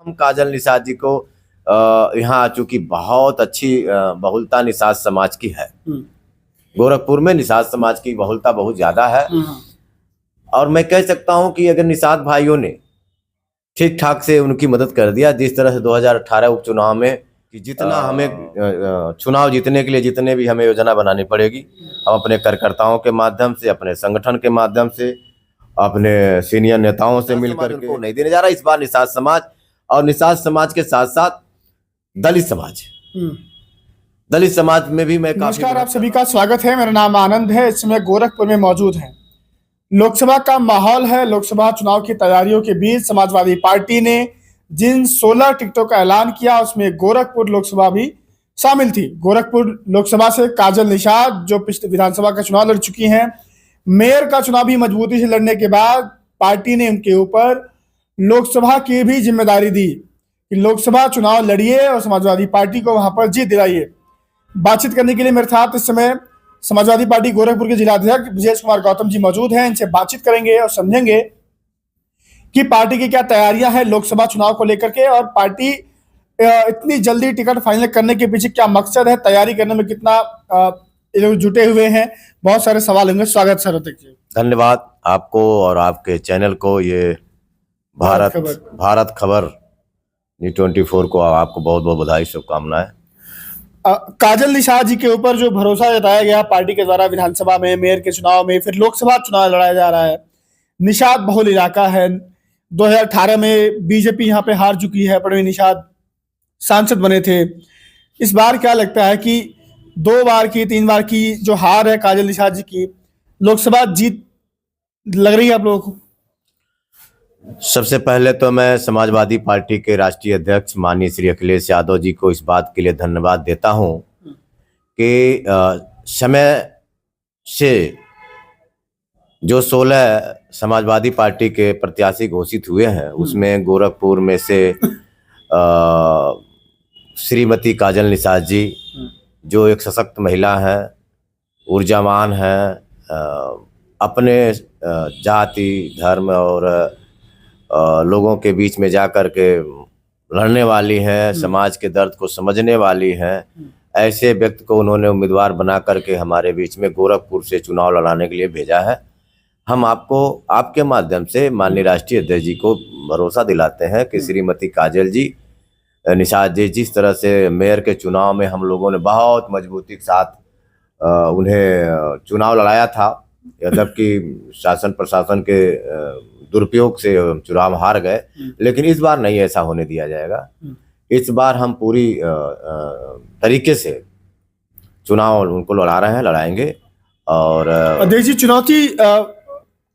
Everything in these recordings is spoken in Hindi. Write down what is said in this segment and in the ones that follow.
हम काजल निषाद जी को यहाँ चूंकि बहुत अच्छी बहुलता निषाद समाज की है। गोरखपुर में निषाद समाज की बहुलता बहुत ज्यादा है और मैं कह सकता हूं कि अगर निषाद भाइयों ने ठीक ठाक से उनकी मदद कर दिया, जिस तरह से 2018 उपचुनाव में कि जितना हमें चुनाव जीतने के लिए जितने भी हमें योजना बनानी पड़ेगी, हम अपने कार्यकर्ताओं के माध्यम से, अपने संगठन के माध्यम से, अपने सीनियर नेताओं से मिलकर के नहीं देने जा रहा। इस बार निषाद समाज और निषाद समाज के साथ साथ दलित समाज में भी मैं नमस्कार, आप सभी का स्वागत है। मेरा नाम आनंद है। इस समय गोरखपुर में मौजूद है। लोकसभा का माहौल है। लोकसभा चुनाव की तैयारियों के बीच समाजवादी पार्टी ने जिन 16 टिकटों का ऐलान किया उसमें गोरखपुर लोकसभा भी शामिल थी। गोरखपुर लोकसभा से काजल निषाद जो पिछले विधानसभा का चुनाव लड़ चुकी हैं, मेयर का चुनाव भी मजबूती से लड़ने के बाद पार्टी ने उनके ऊपर लोकसभा की भी जिम्मेदारी दी कि लोकसभा चुनाव लड़िए और समाजवादी पार्टी को वहां पर जीत दिलाइए। बातचीत करने के लिए मेरे साथ इस समय समाजवादी पार्टी गोरखपुर के जिलाध्यक्ष विजेश कुमार गौतम जी मौजूद हैं। इनसे बातचीत करेंगे और समझेंगे कि पार्टी की क्या तैयारियां हैं लोकसभा चुनाव को लेकर के और पार्टी इतनी जल्दी टिकट फाइनल करने के पीछे क्या मकसद है, तैयारी करने में कितना लोग जुटे हुए हैं। बहुत सारे सवाल होंगे। स्वागत सर। धन्यवाद आपको और आपके चैनल को, ये भारत खबर G24 को आपको बहुत बहुत बधाई, शुभकामनाएं। काजल निषाद जी के ऊपर जो भरोसा जताया गया पार्टी के द्वारा विधानसभा में, मेयर के चुनाव में, फिर लोकसभा चुनाव लड़ाया जा रहा है। निषाद बहुल इलाका है। 2018 में बीजेपी यहाँ पे हार चुकी है। परवीन निषाद सांसद बने थे। इस बार क्या लगता है कि 2 बार की 3 बार की जो हार है काजल निषाद जी की, लोकसभा जीत लग रही है आप लोगों को? सबसे पहले तो मैं समाजवादी पार्टी के राष्ट्रीय अध्यक्ष माननीय श्री अखिलेश यादव जी को इस बात के लिए धन्यवाद देता हूं कि समय से जो 16 समाजवादी पार्टी के प्रत्याशी घोषित हुए हैं उसमें गोरखपुर में से श्रीमती काजल निषाद जी जो एक सशक्त महिला है, ऊर्जावान है, अपने जाति धर्म और लोगों के बीच में जा कर के लड़ने वाली हैं, समाज के दर्द को समझने वाली हैं, ऐसे व्यक्ति को उन्होंने उम्मीदवार बना करके हमारे बीच में गोरखपुर से चुनाव लड़ाने के लिए भेजा है। हम आपको आपके माध्यम से माननीय राष्ट्रीय अध्यक्ष जी को भरोसा दिलाते हैं कि श्रीमती काजल जी निषाद जी जिस तरह से मेयर के चुनाव में हम लोगों ने बहुत मजबूती के साथ उन्हें चुनाव लड़ाया था, जबकि शासन प्रशासन के दुरुपयोग से चुनाव हार गए, लेकिन इस बार नहीं ऐसा होने दिया जाएगा। इस बार हम पूरी तरीके से चुनाव उनको लड़ा रहे हैं, लड़ाएंगे। और अध्यक्ष जी, चुनौती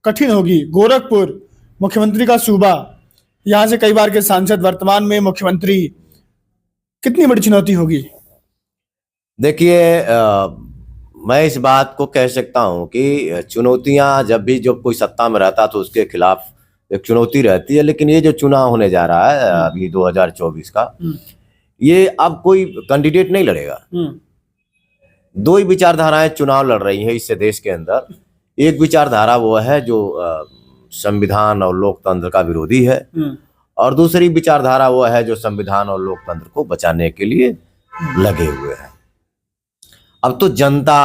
कठिन होगी। गोरखपुर मुख्यमंत्री का सूबा, यहाँ से कई बार के सांसद, वर्तमान में मुख्यमंत्री, कितनी बड़ी चुनौती होगी? देखिए, मैं इस बात को कह सकता हूं कि चुनौतियां जब भी जो कोई सत्ता में रहता तो उसके खिलाफ एक चुनौती रहती है, लेकिन ये जो चुनाव होने जा रहा है अभी 2024 का, ये अब कोई कैंडिडेट नहीं लड़ेगा। 2 ही विचारधाराएं चुनाव लड़ रही है इससे देश के अंदर। एक विचारधारा वो है जो संविधान और लोकतंत्र का विरोधी है, और दूसरी विचारधारा वो है जो संविधान और लोकतंत्र को बचाने के लिए लगे हुए हैं। अब तो जनता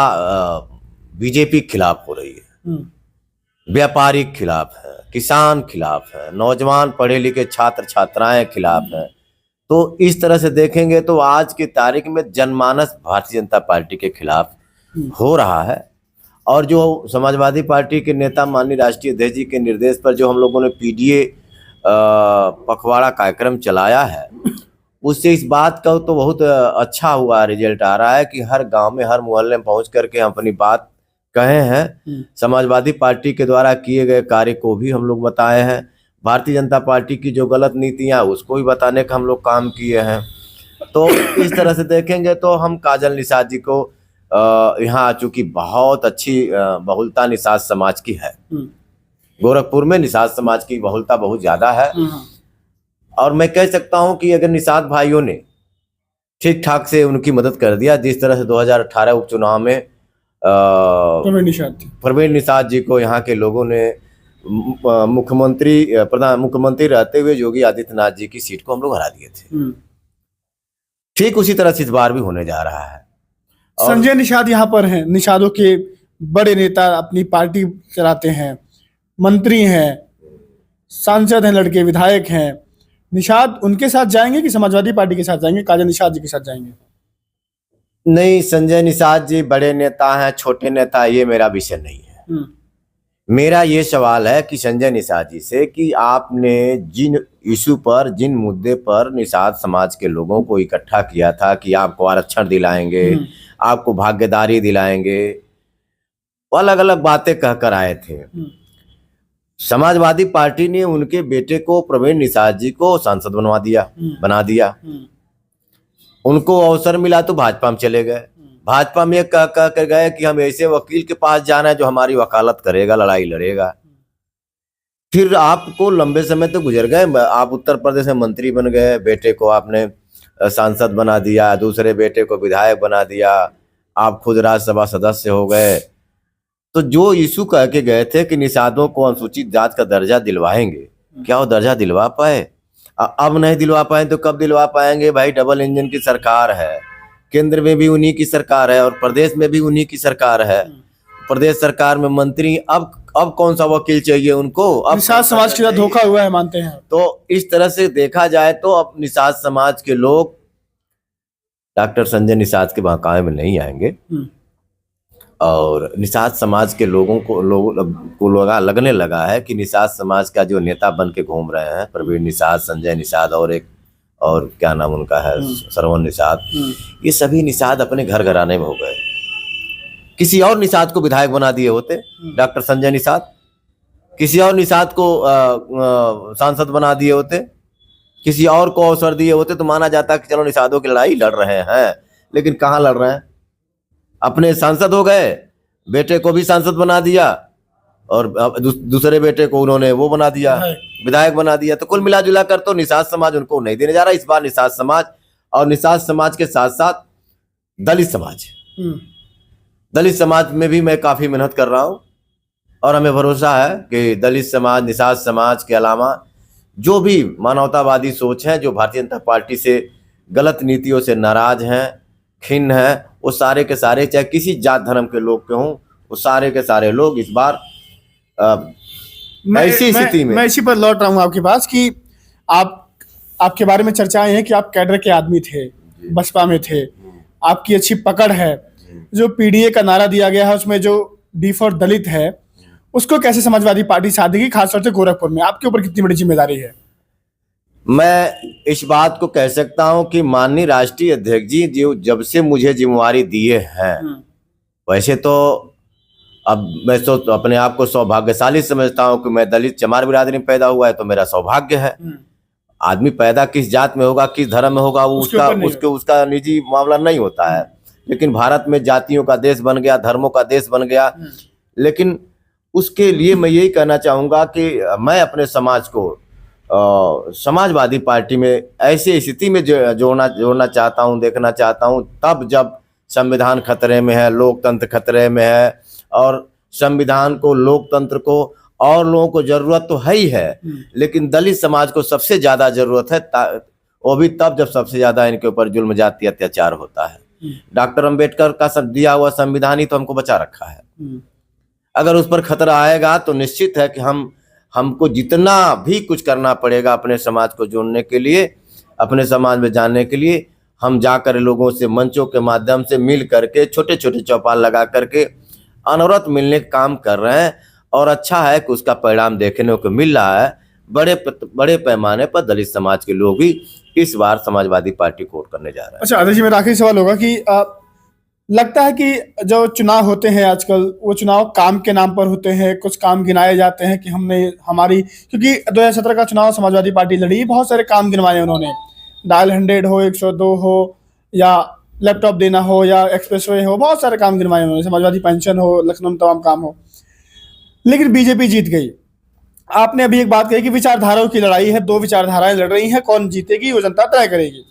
बीजेपी खिलाफ हो रही है, व्यापारी खिलाफ है, किसान खिलाफ है, नौजवान पढ़े लिखे छात्र छात्राएं खिलाफ हैं। तो इस तरह से देखेंगे तो आज की तारीख में जनमानस भारतीय जनता पार्टी के खिलाफ हो रहा है। और जो समाजवादी पार्टी के नेता माननीय राष्ट्रीय अध्यक्ष जी के निर्देश पर जो हम लोगों ने पीडीए पखवाड़ा कार्यक्रम चलाया है, उससे इस बात का तो बहुत अच्छा हुआ रिजल्ट आ रहा है कि हर गांव में, हर मोहल्ले में पहुंच करके हम अपनी बात कहे हैं। समाजवादी पार्टी के द्वारा किए गए कार्य को भी हम लोग बताए हैं। भारतीय जनता पार्टी की जो गलत नीतियां उसको भी बताने का हम लोग काम किए हैं। तो इस तरह से देखेंगे तो हम काजल निषाद जी को यहाँ चूंकि बहुत अच्छी बहुलता निषाद समाज की है, गोरखपुर में निषाद समाज की बहुलता बहुत ज्यादा है, और मैं कह सकता हूं कि अगर निषाद भाइयों ने ठीक ठाक से उनकी मदद कर दिया, जिस तरह से 2018 उपचुनाव में परवीन निषाद जी को यहाँ के लोगों ने मुख्यमंत्री रहते हुए योगी आदित्यनाथ जी की सीट को हम लोग हरा दिए थे। ठीक उसी तरह से इस बार भी होने जा रहा है। और संजय निषाद यहाँ पर हैं, निषादों के बड़े नेता, अपनी पार्टी चलाते हैं, मंत्री हैं, सांसद हैं, लड़के विधायक हैं। निषाद उनके साथ जाएंगे कि समाजवादी पार्टी के साथ जाएंगे, काजल निषाद जी के साथ जाएंगे? नहीं, संजय निषाद जी बड़े नेता हैं, छोटे नेता, ये मेरा विषय नहीं है। मेरा ये सवाल है कि संजय निषाद जी से कि आपने जिन इशू पर, जिन मुद्दे पर निषाद समाज के लोगों को इकट्ठा किया था कि आपको आरक्षण दिलाएंगे, आपको भागीदारी दिलाएंगे, अलग अलग बातें कहकर आए थे। समाजवादी पार्टी ने उनके बेटे को, प्रवीण निषाद जी को सांसद बना दिया। उनको अवसर मिला तो भाजपा में चले गए। भाजपा में कह कर गए कि हम ऐसे वकील के पास जाना है जो हमारी वकालत करेगा, लड़ाई लड़ेगा। फिर आपको लंबे समय तो गुजर गए, आप उत्तर प्रदेश में मंत्री बन गए, बेटे को आपने सांसद बना दिया, दूसरे बेटे को विधायक बना दिया, आप खुद राज्यसभा सदस्य हो गए। तो जो इशू कह के गए थे कि निषादों को अनुसूचित जात का दर्जा दिलवाएंगे, क्या वो दर्जा दिलवा पाए? अब नहीं दिलवा पाए तो कब दिलवा पाएंगे भाई? डबल इंजन की सरकार है, केंद्र में भी उन्हीं की सरकार है और प्रदेश में भी उन्हीं की सरकार है। प्रदेश सरकार में मंत्री, अब कौन सा वकील चाहिए उनको? अब निषाद समाज के साथ धोखा हुआ है, मानते हैं? तो इस तरह से देखा जाए तो अब निषाद समाज के लोग डॉक्टर संजय निषाद के बहकावे में नहीं आएंगे और निषाद समाज के लोगों को लगने लगा है कि निषाद समाज का जो नेता बन के घूम रहे हैं, प्रवीण निषाद, संजय निषाद और क्या नाम उनका है, श्रवण निषाद, ये सभी निषाद अपने घर घराने में हो गए। किसी और निषाद को विधायक बना दिए होते डॉक्टर संजय निषाद, किसी और निषाद को सांसद बना दिए होते, किसी और को अवसर दिए होते तो माना जाता कि चलो निषादों की लड़ाई लड़ रहे हैं। लेकिन कहाँ लड़ रहे हैं? अपने सांसद हो गए, बेटे को भी सांसद बना दिया और दूसरे बेटे को उन्होंने वो बना दिया, विधायक बना दिया। तो कुल मिला जुला कर तो निषाद समाज उनको नहीं देने जा रहा। इस बार निषाद समाज और निषाद समाज के साथ साथ दलित समाज में भी मैं काफी मेहनत कर रहा हूं और हमें भरोसा है कि दलित समाज, निषाद समाज के अलावा जो भी मानवतावादी सोच है, जो भारतीय जनता पार्टी से गलत नीतियों से नाराज हैं, खिन्न हैं, वो सारे के सारे, चाहे किसी जात धर्म के लोग के हों, वो सारे के सारे लोग इस बार ऐसी स्थिति में। मैं इसी पर लौट रहा हूँ आपके पास कि आपके बारे में चर्चाएं हैं कि आप कैडर के आदमी थे, बसपा में थे, आपकी अच्छी पकड़ है। जो पीडीए का नारा दिया गया है उसमें जो डी फॉर दलित है, उसको कैसे समाजवादी पार्टी साधेगी, खासतौर से गोरखपुर में? आपके ऊपर कितनी बड़ी जिम्मेदारी है? मैं इस बात को कह सकता हूं कि माननीय राष्ट्रीय अध्यक्ष जी जो जब से मुझे जिम्मेवारी दिए हैं, वैसे तो अब मैं तो अपने आप को सौभाग्यशाली समझता हूं कि मैं दलित चमार बिरादरी में पैदा हुआ है, तो मेरा सौभाग्य है। आदमी पैदा किस जात में होगा, किस धर्म में होगा, वो उसका निजी मामला नहीं होता है। लेकिन भारत में जातियों का देश बन गया, धर्मों का देश बन गया। लेकिन उसके लिए मैं यही कहना चाहूंगा कि मैं अपने समाज को समाजवादी पार्टी में ऐसी स्थिति में जोड़ना चाहता हूं, देखना चाहता हूं, तब जब संविधान खतरे में है, लोकतंत्र खतरे में है और संविधान को, लोकतंत्र को और लोगों को जरूरत तो है ही है, लेकिन दलित समाज को सबसे ज्यादा जरूरत है। वो भी तब जब सबसे ज्यादा इनके ऊपर जुल्म, जाति, अत्याचार होता है। डॉक्टर अंबेडकर का सब दिया हुआ संविधान ही तो हमको बचा रखा है। अगर उस पर खतरा आएगा तो निश्चित है कि हमको जितना भी कुछ करना पड़ेगा अपने समाज को जोड़ने के लिए, अपने समाज में जानने के लिए, हम जाकर लोगों से मंचों के माध्यम से मिल करके, छोटे छोटे चौपाल लगा करके अनवरत मिलने का काम कर रहे हैं और अच्छा है कि उसका परिणाम देखने को मिल रहा है। बड़े पैमाने पर दलित समाज के लोग भी इस बार समाजवादी पार्टी को वोट करने जा रहे हैं। अच्छा आदर्श जी, मेरा आखिरी सवाल होगा कि लगता है कि जो चुनाव होते हैं आजकल, वो चुनाव काम के नाम पर होते हैं। कुछ काम गिनाए जाते हैं कि क्योंकि 2017 का चुनाव समाजवादी पार्टी लड़ी, बहुत सारे काम गिनवाए उन्होंने, डायल 100 हो, 102 हो, या लैपटॉप देना हो, या एक्सप्रेसवे हो, बहुत सारे काम गिनवाए उन्होंने, समाजवादी पेंशन हो, लखनऊ में तमाम काम हो। लेकिन बीजेपी जीत गई। आपने अभी एक बात कही कि विचारधाराओं की लड़ाई है, दो विचारधाराएं लड़ रही हैं, कौन जीतेगी वो जनता तय करेगी।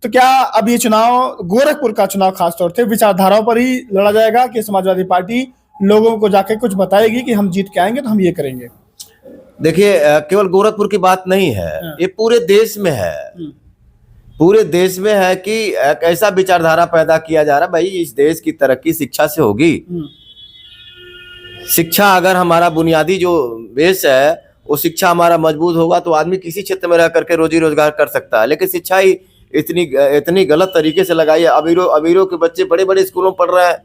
तो क्या अब ये चुनाव, गोरखपुर का चुनाव खासतौर से, विचारधाराओं पर ही लड़ा जाएगा कि समाजवादी पार्टी लोगों को जाके कुछ बताएगी कि हम जीत के आएंगे तो हम ये करेंगे? देखिए केवल गोरखपुर की बात नहीं है, ये पूरे देश में है। पूरे देश में है कि एक ऐसा विचारधारा पैदा किया जा रहा है, भाई इस देश की तरक्की शिक्षा से होगी। शिक्षा अगर हमारा बुनियादी जो बेस है वो शिक्षा हमारा मजबूत होगा तो आदमी किसी क्षेत्र में रह करके रोजी रोजगार कर सकता है। लेकिन शिक्षा ही इतनी गलत तरीके से लगाई है। अमीरों के बच्चे बड़े बड़े स्कूलों में पढ़ रहे हैं,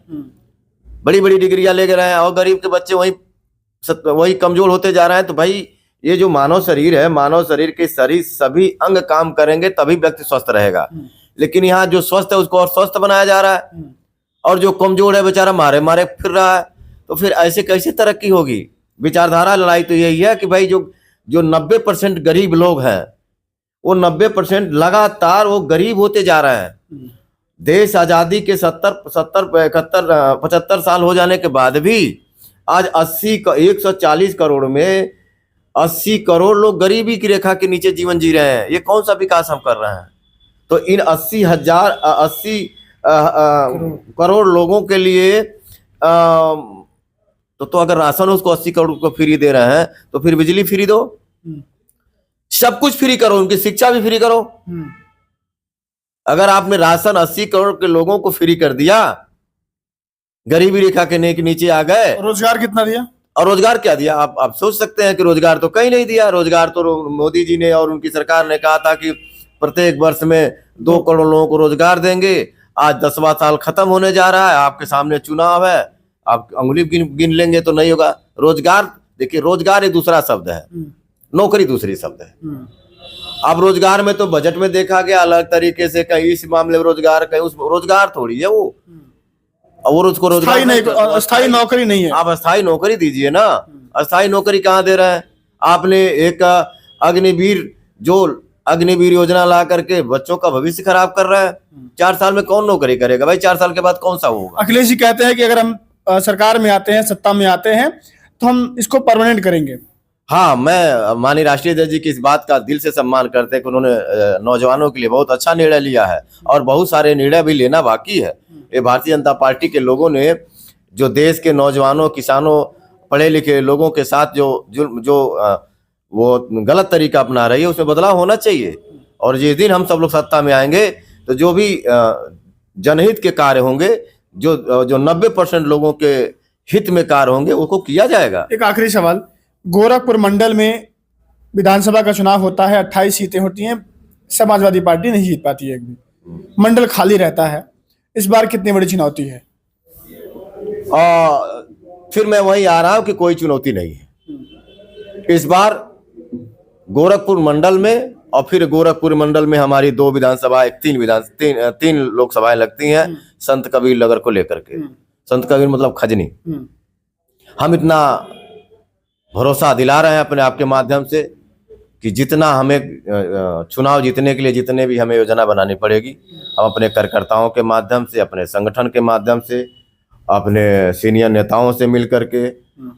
बड़ी बड़ी डिग्रियां ले रहे हैं, और गरीब के बच्चे वही कमजोर होते जा रहे हैं। तो भाई ये जो मानव शरीर है, मानव शरीर के सभी अंग काम करेंगे तभी व्यक्ति स्वस्थ रहेगा। लेकिन यहाँ जो स्वस्थ है उसको और स्वस्थ बनाया जा रहा है, और जो कमजोर है बेचारा मारे मारे फिर रहा है। तो फिर ऐसे कैसे तरक्की होगी? विचारधारा लड़ाई तो यही है कि भाई जो 90% गरीब लोग हैं वो 90% लगातार वो गरीब होते जा रहे हैं। देश आजादी के 75 साल हो जाने के बाद भी आज 140 करोड़ में 80 करोड़ लोग गरीबी की रेखा के नीचे जीवन जी रहे हैं। ये कौन सा विकास हम कर रहे हैं? तो इन 80 करोड़ लोगों के लिए तो अगर राशन उसको 80 करोड़ को फ्री दे रहे हैं तो फिर बिजली फ्री दो, सब कुछ फ्री करो, उनकी शिक्षा भी फ्री करो। अगर आपने राशन 80 करोड़ के लोगों को फ्री कर दिया, गरीबी रेखा के नीचे आ गए, रोजगार कितना दिया? और रोजगार क्या दिया? आप सोच सकते हैं कि रोजगार तो कहीं नहीं दिया। रोजगार तो मोदी जी ने और उनकी सरकार ने कहा था कि प्रत्येक वर्ष में 2 करोड़ लोगों को रोजगार देंगे। आज 10वां साल खत्म होने जा रहा है, आपके सामने चुनाव है, आप अंगुली गिन लेंगे तो नहीं होगा। रोजगार, देखिए रोजगार एक दूसरा शब्द है, नौकरी दूसरी शब्द है। अब रोजगार में तो बजट में देखा गया अलग तरीके से, कहीं इस मामले में रोजगार, कहीं उस रोजगार थोड़ी है वो, और उसको रोजगार अस्थायी नौकरी नहीं है। आप अस्थायी नौकरी दीजिए ना। अस्थायी नौकरी कहाँ दे रहे हैं? आपने एक अग्निवीर योजना ला करके बच्चों का भविष्य खराब कर रहा है। 4 साल में कौन नौकरी करेगा भाई? 4 साल के बाद कौन सा होगा? अखिलेश जी कहते हैं कि अगर हम सरकार में आते हैं, सत्ता में आते हैं, तो हम इसको परमानेंट करेंगे। हाँ, मैं माननीय राष्ट्रीय अध्यक्ष जी की इस बात का दिल से सम्मान करते हैं कि उन्होंने नौजवानों के लिए बहुत अच्छा निर्णय लिया है, और बहुत सारे निर्णय भी लेना बाकी है। ये भारतीय जनता पार्टी के लोगों ने जो देश के नौजवानों, किसानों, पढ़े लिखे लोगों के साथ जो वो गलत तरीका अपना रही है, उसमें बदलाव होना चाहिए। और जिस दिन हम सब लोग सत्ता में आएंगे तो जो भी जनहित के कार्य होंगे, जो 90% लोगों के हित में कार्य होंगे, उसको किया जाएगा। एक आखिरी सवाल, गोरखपुर मंडल में विधानसभा का चुनाव होता है, 28 सीटें होती हैं, समाजवादी पार्टी नहीं जीत पाती है, एक भी मंडल खाली रहता है। इस बार कितनी बड़ी चुनौती है? फिर मैं वहीं आ रहा हूं कि कोई चुनौती नहीं है इस बार गोरखपुर मंडल में। और फिर गोरखपुर मंडल में हमारी 2 विधानसभा, 3 लोकसभाएं लगती हैं संत कबीर नगर को लेकर के। संत कबीर मतलब खजनी। हम इतना भरोसा दिला रहे हैं अपने आपके माध्यम से कि जितना हमें चुनाव जीतने के लिए जितने भी हमें योजना बनानी पड़ेगी, हम अपने कार्यकर्ताओं के माध्यम से, अपने संगठन के माध्यम से, अपने सीनियर नेताओं से मिल करके,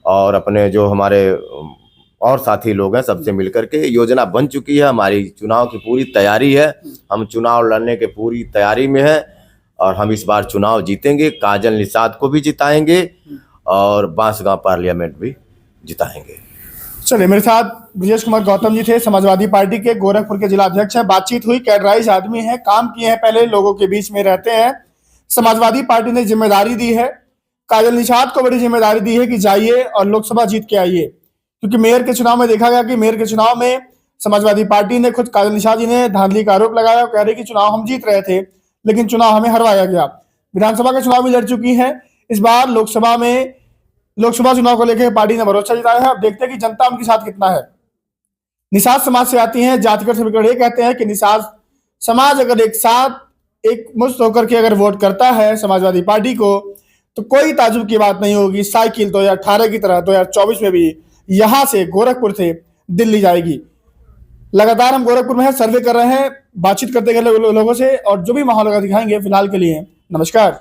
और अपने जो हमारे और साथी लोग हैं सबसे मिलकर के योजना बन चुकी है। हमारी चुनाव की पूरी तैयारी है, हम चुनाव लड़ने के पूरी तैयारी में हैं, और हम इस बार चुनाव जीतेंगे। काजल निषाद को भी जिताएंगे और बांसगांव पार्लियामेंट भी जिताएंगे। चलिए, मेरे साथ ब्रजेश कुमार गौतम जी थे, समाजवादी पार्टी के गोरखपुर के जिला अध्यक्ष हैं। बातचीत हुई, कैडराइज आदमी है, काम किए हैं, पहले लोगों के बीच में रहते हैं। समाजवादी पार्टी ने जिम्मेदारी दी है, काजल निषाद को बड़ी जिम्मेदारी दी है कि जाइए और लोकसभा जीत के आइए, क्योंकि मेयर के चुनाव में देखा गया कि मेयर के चुनाव में समाजवादी पार्टी ने, खुद काजल निषाद जी ने धांधली का आरोप लगाया, कह रहे कि चुनाव हम जीत रहे थे लेकिन चुनाव हमें हरवाया गया। विधानसभा का चुनाव भी लड़ चुकी है, इस बार लोकसभा चुनाव को लेकर पार्टी ने भरोसा जताया है। अब देखते हैं कि जनता उनके साथ कितना है। निषाद समाज से आती हैं, जातिगत समीकरण ये कहते हैं कि निषाद समाज अगर एक साथ एक मुश्त होकर के अगर वोट करता है समाजवादी पार्टी को, तो कोई ताजुब की बात नहीं होगी। साइकिल 2018 की तरह 2024 में भी यहां से, गोरखपुर से दिल्ली जाएगी। लगातार हम गोरखपुर में सर्वे कर रहे हैं, बातचीत करते हैं लोगों से, और जो भी माहौल दिखाएंगे। फिलहाल के लिए नमस्कार।